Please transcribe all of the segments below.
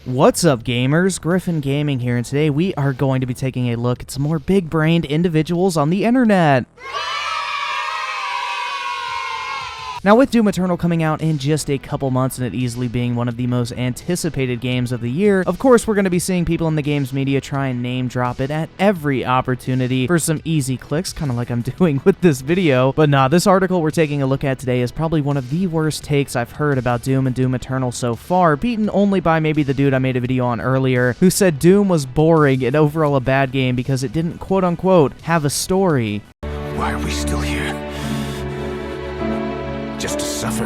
What's up, gamers? Griffin Gaming here, and today we are going to be taking a look at some more big-brained individuals on the internet. Now, with Doom Eternal coming out in just a couple months and it easily being one of the most anticipated games of the year, of course we're going to be seeing people in the games media try and name drop it at every opportunity for some easy clicks, kind of like I'm doing with this video. But nah, this article we're taking a look at today is probably one of the worst takes I've heard about Doom and Doom Eternal so far, beaten only by maybe the dude I made a video on earlier, who said Doom was boring and overall a bad game because it didn't quote-unquote have a story. Why are we still here? Just to suffer.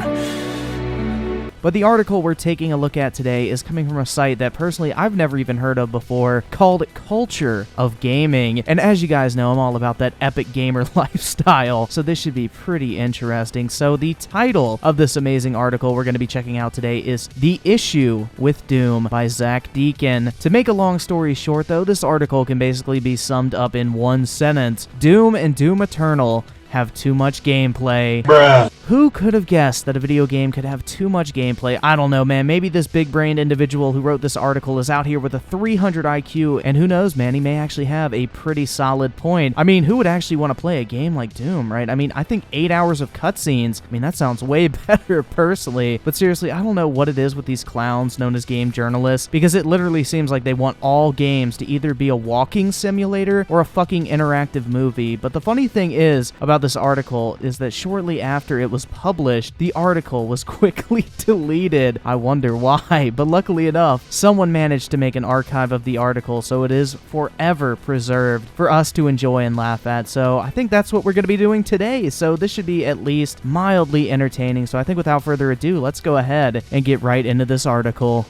But the article we're taking a look at today is coming from a site that personally I've never even heard of before, called Culture of Gaming. And as you guys know, I'm all about that epic gamer lifestyle, so this should be pretty interesting. So the title of this amazing article we're going to be checking out today is The Issue with Doom by Zach Deacon. To make a long story short though, this article can basically be summed up in one sentence: Doom and Doom Eternal have too much gameplay. Bruh. Who could have guessed that a video game could have too much gameplay? I don't know, man. Maybe this big-brained individual who wrote this article is out here with a 300 IQ, and who knows, man, he may actually have a pretty solid point. I mean, who would actually want to play a game like Doom, right? I mean, I think 8 hours of cutscenes, I mean, that sounds way better personally. But seriously, I don't know what it is with these clowns known as game journalists, because it literally seems like they want all games to either be a walking simulator or a fucking interactive movie. But the funny thing is about this article is that shortly after it was published, the article was quickly deleted. I wonder why, but luckily enough, someone managed to make an archive of the article, so it is forever preserved for us to enjoy and laugh at. So I think that's what we're going to be doing today, so this should be at least mildly entertaining. So I think without further ado, let's go ahead and get right into this article.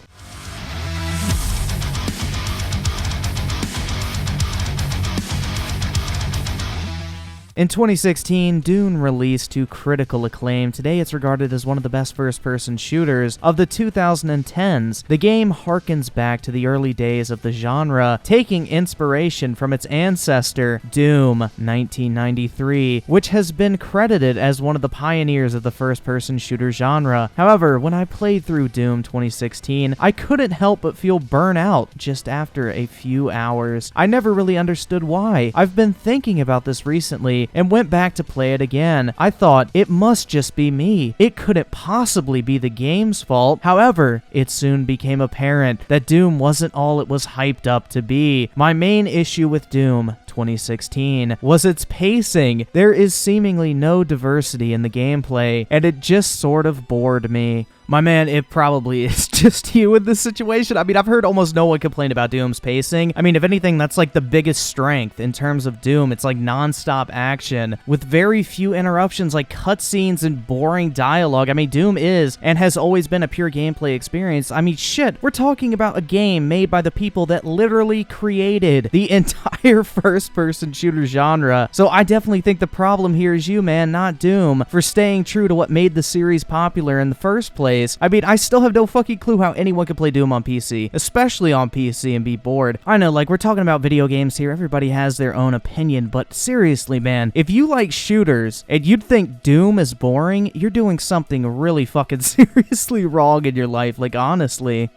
In 2016, Doom released to critical acclaim. Today, it's regarded as one of the best first-person shooters of the 2010s. The game harkens back to the early days of the genre, taking inspiration from its ancestor, Doom 1993, which has been credited as one of the pioneers of the first-person shooter genre. However, when I played through Doom 2016, I couldn't help but feel burnt out just after a few hours. I never really understood why. I've been thinking about this recently and went back to play it again. I thought, it must just be me. It couldn't possibly be the game's fault. However, it soon became apparent that Doom wasn't all it was hyped up to be. My main issue with Doom 2016 was its pacing. There is seemingly no diversity in the gameplay, and it just sort of bored me. My man, it probably is just you in this situation. I mean, I've heard almost no one complain about Doom's pacing. I mean, if anything, that's like the biggest strength in terms of Doom. It's like non-stop action with very few interruptions, like cutscenes and boring dialogue. I mean, Doom is and has always been a pure gameplay experience. I mean, shit, we're talking about a game made by the people that literally created the entire first-person shooter genre. So I definitely think the problem here is you, man, not Doom, for staying true to what made the series popular in the first place. I mean, I still have no fucking clue how anyone can play Doom on PC, especially on PC, and be bored. I know, like, we're talking about video games here, everybody has their own opinion, but seriously, man, if you like shooters and you'd think Doom is boring, you're doing something really fucking seriously wrong in your life, like, honestly.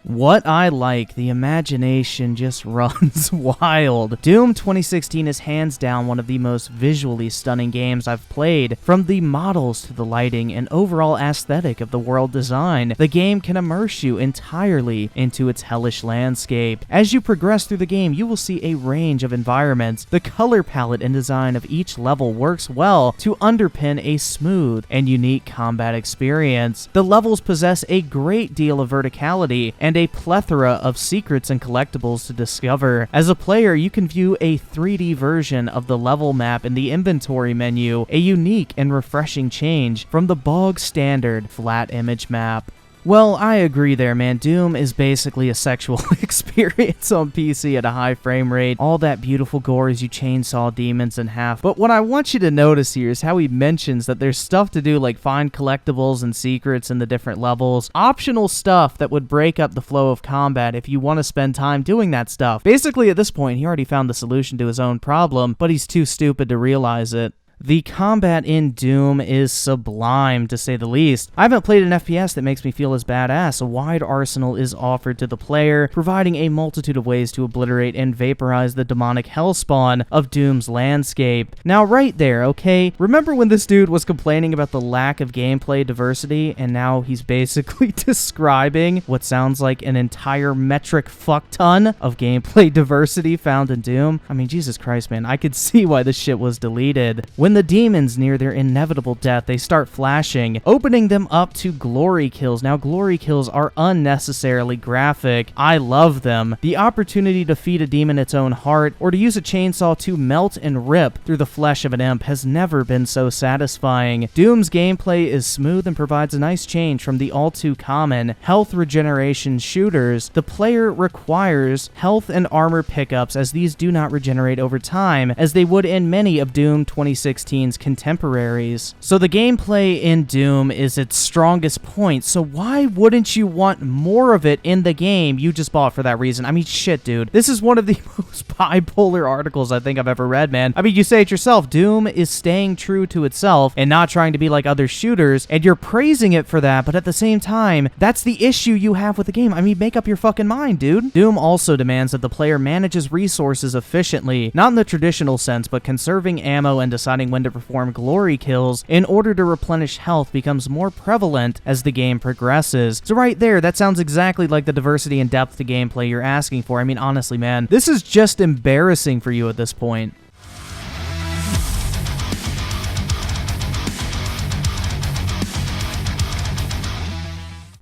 What I like, the imagination just runs wild. Doom 2016 is hands down one of the most visually stunning games I've played. From the models to the lighting and overall aesthetic of the world design, the game can immerse you entirely into its hellish landscape. As you progress through the game, you will see a range of environments. The color palette and design of each level works well to underpin a smooth and unique combat experience. The levels possess a great deal of verticality and a plethora of secrets and collectibles to discover. As a player, you can view a 3D version of the level map in the inventory menu, a unique and refreshing change from the bog standard flat image map. Well, I agree there, man. Doom is basically a sexual experience on PC at a high frame rate. All that beautiful gore as you chainsaw demons in half. But what I want you to notice here is how he mentions that there's stuff to do like find collectibles and secrets in the different levels. Optional stuff that would break up the flow of combat if you want to spend time doing that stuff. Basically, at this point, he already found the solution to his own problem, but he's too stupid to realize it. The combat in Doom is sublime, to say the least. I haven't played an FPS that makes me feel as badass. A wide arsenal is offered to the player, providing a multitude of ways to obliterate and vaporize the demonic hellspawn of Doom's landscape. Now, right there, okay? Remember when this dude was complaining about the lack of gameplay diversity, and now he's basically describing what sounds like an entire metric fuck ton of gameplay diversity found in Doom? I mean, Jesus Christ, man, I could see why this shit was deleted. When the demons near their inevitable death, they start flashing, opening them up to glory kills. Now, glory kills are unnecessarily graphic. I love them. The opportunity to feed a demon its own heart, or to use a chainsaw to melt and rip through the flesh of an imp, has never been so satisfying. Doom's gameplay is smooth and provides a nice change from the all-too-common health regeneration shooters. The player requires health and armor pickups, as these do not regenerate over time, as they would in many of Doom 2016's contemporaries. So the gameplay in Doom is its strongest point, so why wouldn't you want more of it in the game you just bought for that reason? I mean, shit, dude. This is one of the most bipolar articles I think I've ever read, man. I mean, you say it yourself, Doom is staying true to itself and not trying to be like other shooters, and you're praising it for that, but at the same time, that's the issue you have with the game. I mean, make up your fucking mind, dude. Doom also demands that the player manages resources efficiently, not in the traditional sense, but conserving ammo and deciding when to perform glory kills in order to replenish health becomes more prevalent as the game progresses. So right there, that sounds exactly like the diversity and depth to gameplay you're asking for. I mean, honestly, man, this is just embarrassing for you at this point.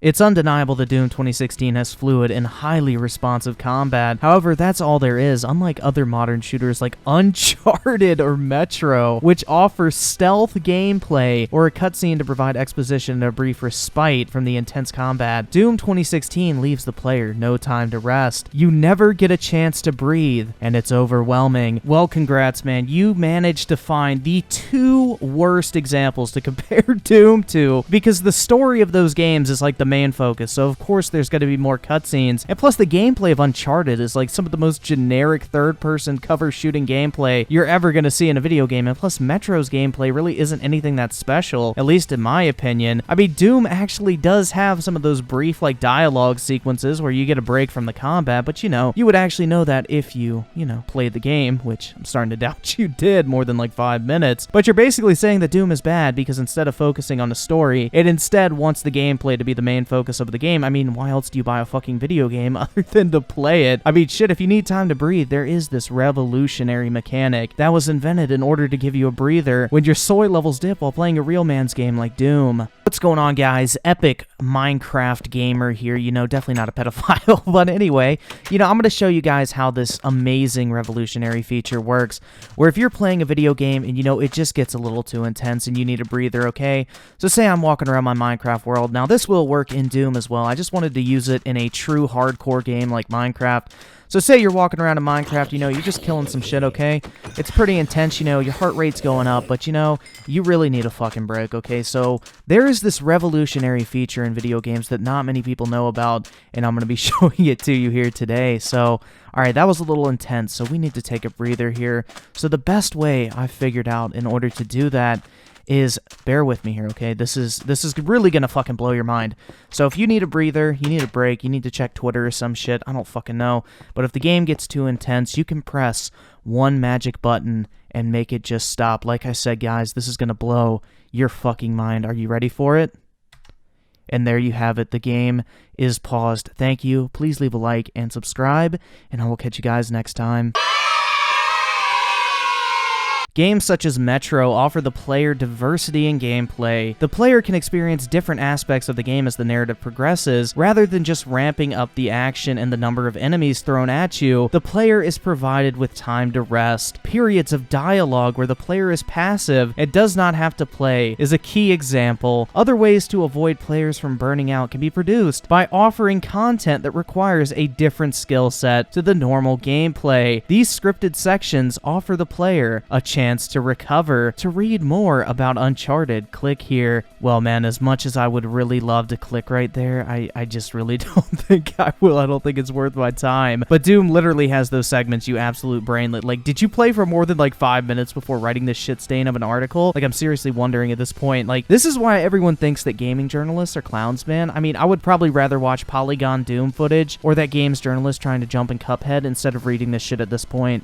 It's undeniable that Doom 2016 has fluid and highly responsive combat. However, that's all there is, unlike other modern shooters like Uncharted or Metro, which offer stealth gameplay or a cutscene to provide exposition and a brief respite from the intense combat. Doom 2016 leaves the player no time to rest. You never get a chance to breathe, and it's overwhelming. Well, congrats, man. You managed to find the two worst examples to compare Doom to, because the story of those games is like the main focus, so of course there's going to be more cutscenes, and plus the gameplay of Uncharted is like some of the most generic third-person cover shooting gameplay you're ever going to see in a video game, and plus Metro's gameplay really isn't anything that special, at least in my opinion. I mean, Doom actually does have some of those brief like dialogue sequences where you get a break from the combat, but you would actually know that if you played the game, which I'm starting to doubt you did more than like 5 minutes, but you're basically saying that Doom is bad because instead of focusing on the story, it instead wants the gameplay to be the main focus of the game. I mean, why else do you buy a fucking video game other than to play it? I mean, shit, if you need time to breathe, there is this revolutionary mechanic that was invented in order to give you a breather when your soy levels dip while playing a real man's game like Doom. What's going on, guys? Epic Minecraft gamer here, definitely not a pedophile, but anyway, I'm going to show you guys how this amazing revolutionary feature works, where if you're playing a video game and, it just gets a little too intense and you need a breather, okay? So say I'm walking around my Minecraft world. Now, this will work in Doom as well. I just wanted to use it in a true hardcore game like Minecraft. So say you're walking around in Minecraft, you're just killing some shit, okay? It's pretty intense, your heart rate's going up, but you really need a fucking break, okay? So there is this revolutionary feature in video games that not many people know about, and I'm going to be showing it to you here today. So, alright, that was a little intense, so we need to take a breather here. So the best way I've figured out in order to do that is, bear with me here, okay? This is really gonna fucking blow your mind. So if you need a breather, you need a break, you need to check Twitter or some shit, I don't fucking know. But if the game gets too intense, you can press one magic button and make it just stop. Like I said, guys, this is gonna blow your fucking mind. Are you ready for it? And there you have it. The game is paused. Thank you. Please leave a like and subscribe, and I will catch you guys next time. Games such as Metro offer the player diversity in gameplay. The player can experience different aspects of the game as the narrative progresses, rather than just ramping up the action and the number of enemies thrown at you. The player is provided with time to rest. Periods of dialogue where the player is passive and does not have to play is a key example. Other ways to avoid players from burning out can be produced by offering content that requires a different skill set to the normal gameplay. These scripted sections offer the player a chance chance to recover. To read more about Uncharted, click here. Well, man, as much as I would really love to click right there, I just really don't think I will. I don't think it's worth my time. But Doom literally has those segments, you absolute brainlet. Like, did you play for more than like 5 minutes before writing this shit stain of an article? Like, I'm seriously wondering at this point. Like, this is why everyone thinks that gaming journalists are clowns, man. I mean, I would probably rather watch Polygon Doom footage or that games journalist trying to jump in Cuphead instead of reading this shit at this point.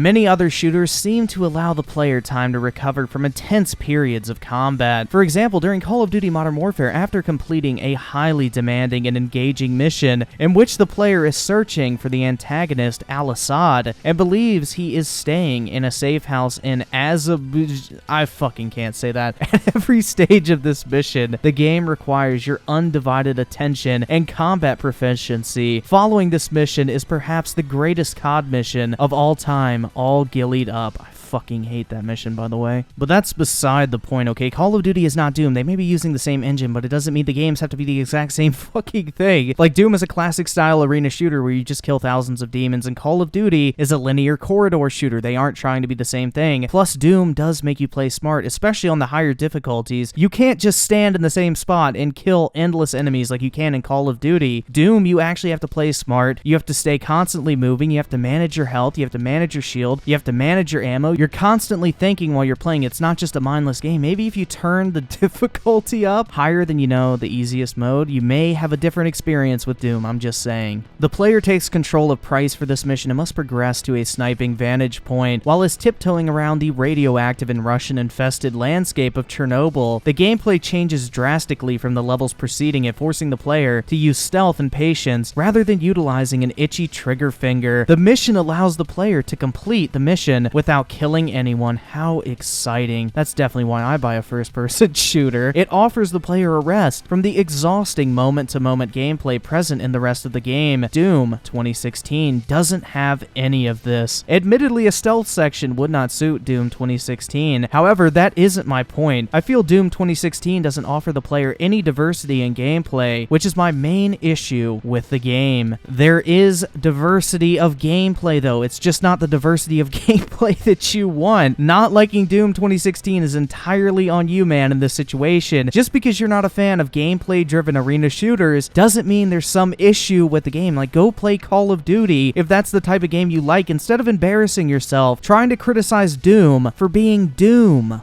Many other shooters seem to allow the player time to recover from intense periods of combat. For example, during Call of Duty Modern Warfare, after completing a highly demanding and engaging mission in which the player is searching for the antagonist Al-Assad and believes he is staying in a safe house in I fucking can't say that. At every stage of this mission, the game requires your undivided attention and combat proficiency. Following this mission is perhaps the greatest COD mission of all time, all gillied up. I fucking hate that mission, by the way. But that's beside the point, okay? Call of Duty is not Doom. They may be using the same engine, but it doesn't mean the games have to be the exact same fucking thing. Like, Doom is a classic style arena shooter where you just kill thousands of demons, and Call of Duty is a linear corridor shooter. They aren't trying to be the same thing. Plus, Doom does make you play smart, especially on the higher difficulties. You can't just stand in the same spot and kill endless enemies like you can in Call of Duty. Doom, you actually have to play smart. You have to stay constantly moving. You have to manage your health. You have to manage your shield. You have to manage your ammo. You're constantly thinking while you're playing. It's not just a mindless game. Maybe if you turn the difficulty up higher than, the easiest mode, you may have a different experience with Doom. I'm just saying. The player takes control of Price for this mission and must progress to a sniping vantage point. While is tiptoeing around the radioactive and Russian-infested landscape of Chernobyl, the gameplay changes drastically from the levels preceding it, forcing the player to use stealth and patience rather than utilizing an itchy trigger finger. The mission allows the player to complete the mission without killing anyone. How exciting. That's definitely why I buy a first-person shooter. It offers the player a rest from the exhausting moment-to-moment gameplay present in the rest of the game. Doom 2016 doesn't have any of this. Admittedly, a stealth section would not suit Doom 2016. However, that isn't my point. I feel Doom 2016 doesn't offer the player any diversity in gameplay, which is my main issue with the game. There is diversity of gameplay, though. It's just not the diversity of gameplay that you want. Not liking Doom 2016 is entirely on you, man, in this situation. Just because you're not a fan of gameplay-driven arena shooters doesn't mean there's some issue with the game. Like, go play Call of Duty if that's the type of game you like, instead of embarrassing yourself trying to criticize Doom for being Doom.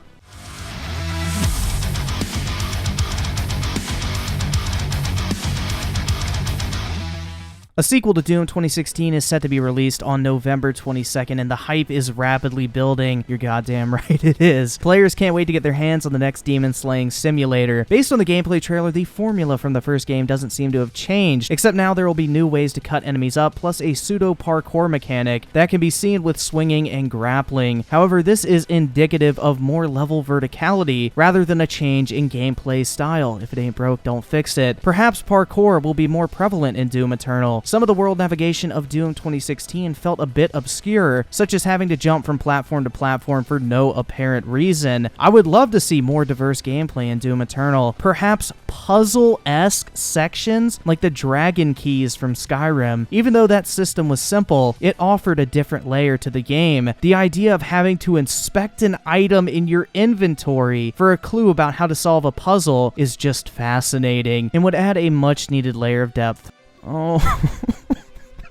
A sequel to Doom 2016 is set to be released on November 22nd, and the hype is rapidly building. You're goddamn right it is. Players can't wait to get their hands on the next demon-slaying simulator. Based on the gameplay trailer, the formula from the first game doesn't seem to have changed, except now there will be new ways to cut enemies up, plus a pseudo-parkour mechanic that can be seen with swinging and grappling. However, this is indicative of more level verticality, rather than a change in gameplay style. If it ain't broke, don't fix it. Perhaps parkour will be more prevalent in Doom Eternal. Some of the world navigation of Doom 2016 felt a bit obscure, such as having to jump from platform to platform for no apparent reason. I would love to see more diverse gameplay in Doom Eternal. Perhaps puzzle-esque sections, like the dragon keys from Skyrim. Even though that system was simple, it offered a different layer to the game. The idea of having to inspect an item in your inventory for a clue about how to solve a puzzle is just fascinating, and would add a much-needed layer of depth. Oh,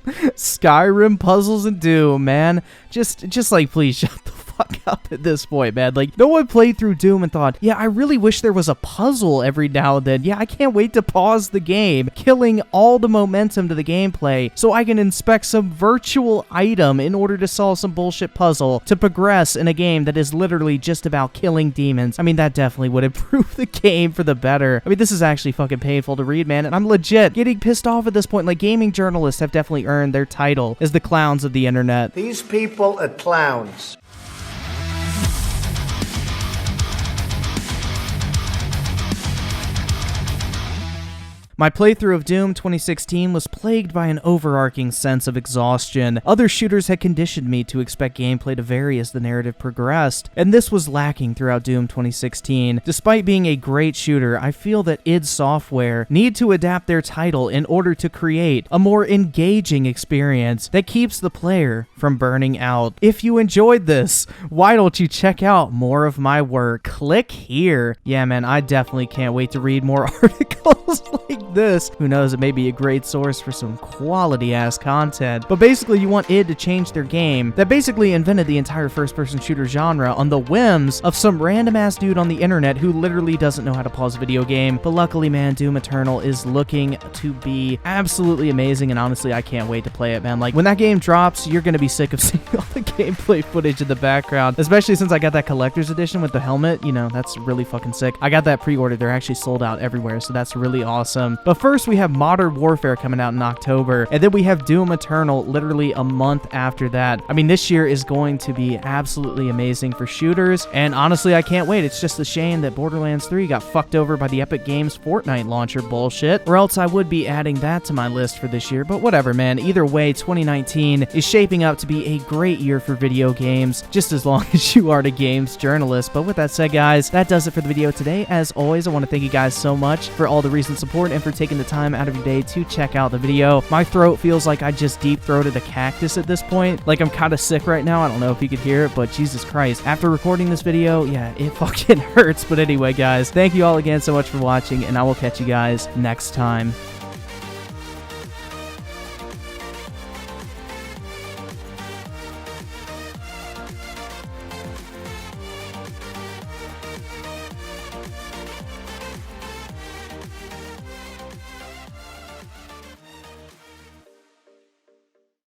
Skyrim puzzles and Doom, man. Just like, please shut the fuck up at this point, man. Like, no one played through Doom and thought, yeah, I really wish there was a puzzle every now and then. Yeah, I can't wait to pause the game, killing all the momentum to the gameplay so I can inspect some virtual item in order to solve some bullshit puzzle to progress in a game that is literally just about killing demons. I mean, that definitely would improve the game for the better. I mean, this is actually fucking painful to read, man, and I'm legit getting pissed off at this point. Like, gaming journalists have definitely earned their title as the clowns of the internet. These people are clowns. My playthrough of Doom 2016 was plagued by an overarching sense of exhaustion. Other shooters had conditioned me to expect gameplay to vary as the narrative progressed, and this was lacking throughout Doom 2016. Despite being a great shooter, I feel that id Software need to adapt their title in order to create a more engaging experience that keeps the player from burning out. If you enjoyed this, why don't you check out more of my work? Click here. Yeah, man, I definitely can't wait to read more articles like this. Who knows, it may be a great source for some quality-ass content. But basically, you want id to change their game that basically invented the entire first-person shooter genre on the whims of some random-ass dude on the internet who literally doesn't know how to pause a video game. But luckily, man, Doom Eternal is looking to be absolutely amazing, and honestly, I can't wait to play it, man. Like, when that game drops, you're gonna be sick of seeing all the gameplay footage in the background, especially since I got that collector's edition with the helmet. You know, that's really fucking sick. I got that pre-ordered. They're actually sold out everywhere, so that's really awesome. But first, we have Modern Warfare coming out in October, and then we have Doom Eternal literally a month after that. I mean, this year is going to be absolutely amazing for shooters, and honestly, I can't wait. It's just a shame that Borderlands 3 got fucked over by the Epic Games Fortnite launcher bullshit, or else I would be adding that to my list for this year, but whatever, man. Either way, 2019 is shaping up to be a great year for video games, just as long as you are a games journalist. But with that said, guys, that does it for the video today. As always, I want to thank you guys so much for all the recent support and for taking the time out of your day to check out the video. My throat feels like I just deep-throated a cactus at this point. Like, I'm kind of sick right now. I don't know if you could hear it, but Jesus Christ. After recording this video, yeah, it fucking hurts. But anyway, guys, thank you all again so much for watching, and I will catch you guys next time.